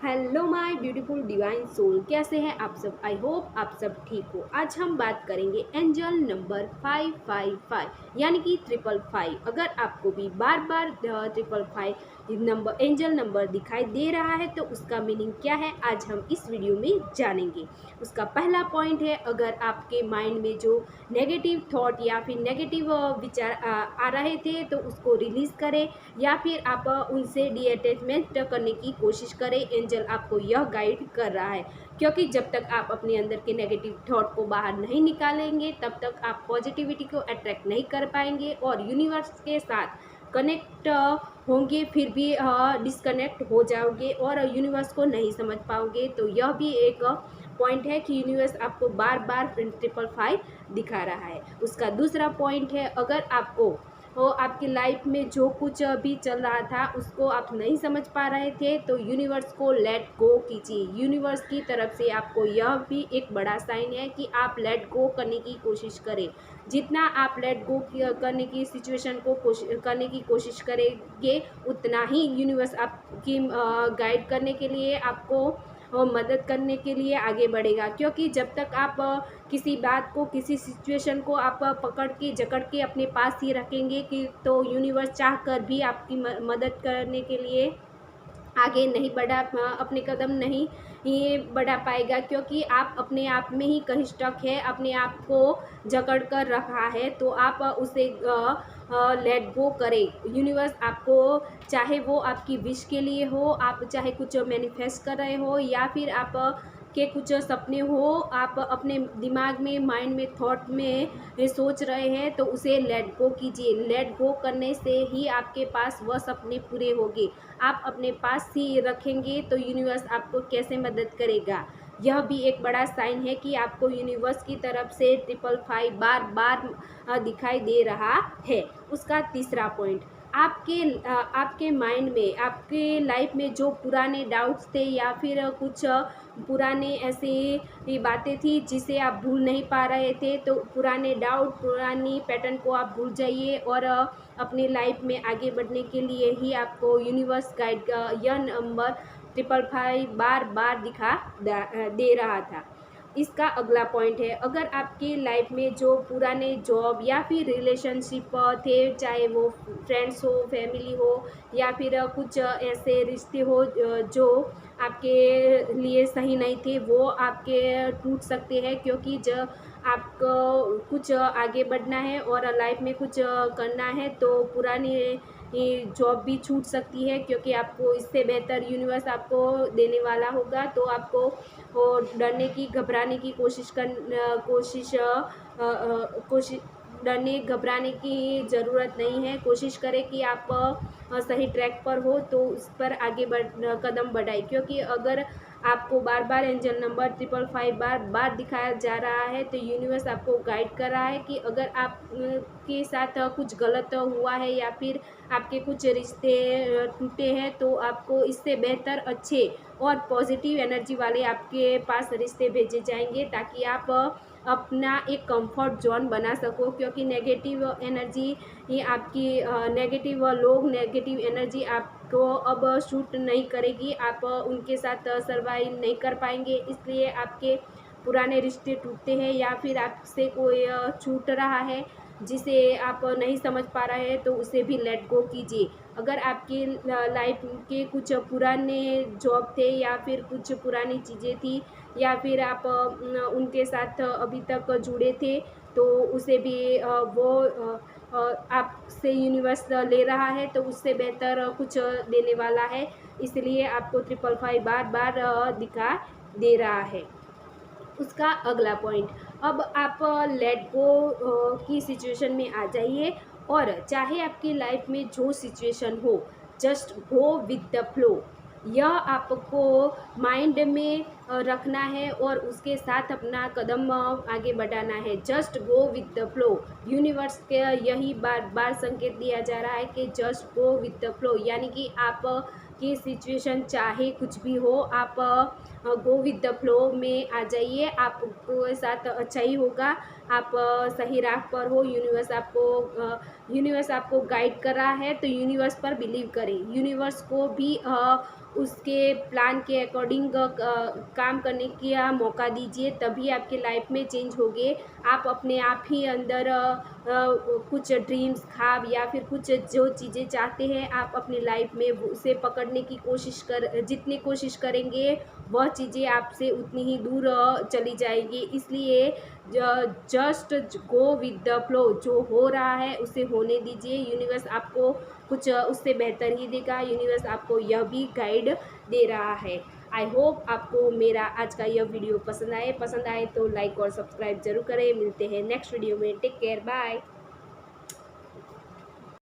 Hello my beautiful divine soul, कैसे हैं आप सब। आई होप आप सब ठीक हो। आज हम बात करेंगे एंजल नंबर 555 यानी कि 555। अगर आपको भी बार बार 555 नंबर एंजल नंबर दिखाई दे रहा है तो उसका मीनिंग क्या है, आज हम इस वीडियो में जानेंगे। उसका पहला पॉइंट है, अगर आपके माइंड में जो नेगेटिव थॉट या फिर नेगेटिव विचार आ रहे थे तो उसको रिलीज़ करें या फिर आप उनसे डीअटैचमेंट करने की कोशिश करें। एंजल आपको यह गाइड कर रहा है, क्योंकि जब तक आप अपने अंदर के नेगेटिव थॉट को बाहर नहीं निकालेंगे तब तक आप पॉजिटिविटी को अट्रैक्ट नहीं कर पाएंगे और यूनिवर्स के साथ कनेक्ट होंगे, फिर भी डिस्कनेक्ट हो जाओगे और यूनिवर्स को नहीं समझ पाओगे। तो यह भी एक पॉइंट है कि यूनिवर्स आपको बार बार 555 दिखा रहा है। उसका दूसरा पॉइंट है, अगर आपको आपकी लाइफ में जो कुछ भी चल रहा था उसको आप नहीं समझ पा रहे थे तो यूनिवर्स को लेट गो कीजिए। यूनिवर्स की तरफ से आपको यह भी एक बड़ा साइन है कि आप लेट गो करने की कोशिश करें। जितना आप लेट गो करने की सिचुएशन को करने की कोशिश करेंगे उतना ही यूनिवर्स आपकी गाइड करने के लिए, आपको मदद करने के लिए आगे बढ़ेगा। क्योंकि जब तक आप किसी बात को, किसी सिचुएशन को आप पकड़ के जकड़ के अपने पास ही रखेंगे कि तो यूनिवर्स चाह कर भी आपकी मदद करने के लिए आगे नहीं बढ़ा, अपने कदम नहीं ये बढ़ा पाएगा। क्योंकि आप अपने आप में ही कहीं स्टक है, अपने आप को जकड़ कर रखा है, तो आप उसे लेट गो करें। यूनिवर्स आपको, चाहे वो आपकी विश के लिए हो, आप चाहे कुछ मैनिफेस्ट कर रहे हो या फिर आप के कुछ सपने हो, आप अपने दिमाग में, माइंड में, थॉट में सोच रहे हैं तो उसे लेट गो कीजिए। लेट गो करने से ही आपके पास वह सपने पूरे होंगे। आप अपने पास ही रखेंगे तो यूनिवर्स आपको कैसे मदद करेगा। यह भी एक बड़ा साइन है कि आपको यूनिवर्स की तरफ से 555 बार बार दिखाई दे रहा है। उसका तीसरा पॉइंट, आपके माइंड में, आपके लाइफ में जो पुराने डाउट्स थे या फिर कुछ पुराने ऐसी बातें थी जिसे आप भूल नहीं पा रहे थे, तो पुराने डाउट, पुरानी पैटर्न को आप भूल जाइए और अपनी लाइफ में आगे बढ़ने के लिए ही आपको यूनिवर्स गाइड यह नंबर 555 बार बार दिखा दे रहा था। इसका अगला पॉइंट है, अगर आपकी लाइफ में जो पुराने जॉब या फिर रिलेशनशिप थे, चाहे वो फ्रेंड्स हो, फैमिली हो या फिर कुछ ऐसे रिश्ते हो जो आपके लिए सही नहीं थे, वो आपके टूट सकते हैं। क्योंकि जब आपको कुछ आगे बढ़ना है और लाइफ में कुछ करना है तो पुरानी ये जॉब भी छूट सकती है, क्योंकि आपको इससे बेहतर यूनिवर्स आपको देने वाला होगा। तो आपको डरने की, घबराने की कोशिश डरने घबराने की ज़रूरत नहीं है। कोशिश करें कि आप सही ट्रैक पर हो तो उस पर आगे कदम बढ़ाएं। क्योंकि अगर आपको बार बार एंजल नंबर 555 बार बार दिखाया जा रहा है तो यूनिवर्स आपको गाइड कर रहा है कि अगर आप के साथ कुछ गलत हुआ है या फिर आपके कुछ रिश्ते टूटे हैं तो आपको इससे बेहतर, अच्छे और पॉजिटिव एनर्जी वाले आपके पास रिश्ते भेजे जाएंगे, ताकि आप अपना एक कंफर्ट जोन बना सको। क्योंकि नेगेटिव एनर्जी ये आपकी नेगेटिव लोग, नेगेटिव एनर्जी आपको अब शूट नहीं करेगी, आप उनके साथ सर्वाइव नहीं कर पाएंगे। इसलिए आपके पुराने रिश्ते टूटते हैं या फिर आपसे कोई छूट रहा है जिसे आप नहीं समझ पा रहे हैं तो उसे भी लेट गो कीजिए। अगर आपकी लाइफ के कुछ पुराने जॉब थे या फिर कुछ पुरानी चीज़ें थी या फिर आप उनके साथ अभी तक जुड़े थे तो उसे भी वो आपसे यूनिवर्स ले रहा है तो उससे बेहतर कुछ देने वाला है। इसलिए आपको 555 बार बार दिखा दे रहा है। उसका अगला पॉइंट, अब आप लेट गो की सिचुएशन में आ जाइए और चाहे आपकी लाइफ में जो सिचुएशन हो, just go with the flow. यह आपको माइंड में रखना है और उसके साथ अपना कदम आगे बढ़ाना है। Just go with the flow. Universe के यही बार बार संकेत दिया जा रहा है कि just go with the flow, यानी कि आप की सिचुएशन चाहे कुछ भी हो, आप गो विद द फ्लो में आ जाइए। आपको साथ अच्छा ही होगा, आप सही राह पर हो। यूनिवर्स आपको गाइड कर रहा है तो यूनिवर्स पर बिलीव करें। यूनिवर्स को भी उसके प्लान के अकॉर्डिंग काम करने का मौका दीजिए, तभी आपके लाइफ में चेंज होंगे। आप अपने आप ही अंदर कुछ ड्रीम्स, ख्वाब या फिर कुछ जो चीज़ें चाहते हैं आप अपनी लाइफ में उसे पकड़ने की जितनी कोशिश करेंगे वह चीज़ें आपसे उतनी ही दूर चली जाएंगी। इसलिए just go with the flow, जो हो रहा है उसे होने दीजिए। यूनिवर्स आपको कुछ उससे बेहतर ही देगा। यूनिवर्स आपको यह भी गाइड दे रहा है। आई होप आपको मेरा आज का यह वीडियो पसंद आए तो लाइक और सब्सक्राइब जरूर करें। मिलते हैं नेक्स्ट वीडियो में। Take care, bye.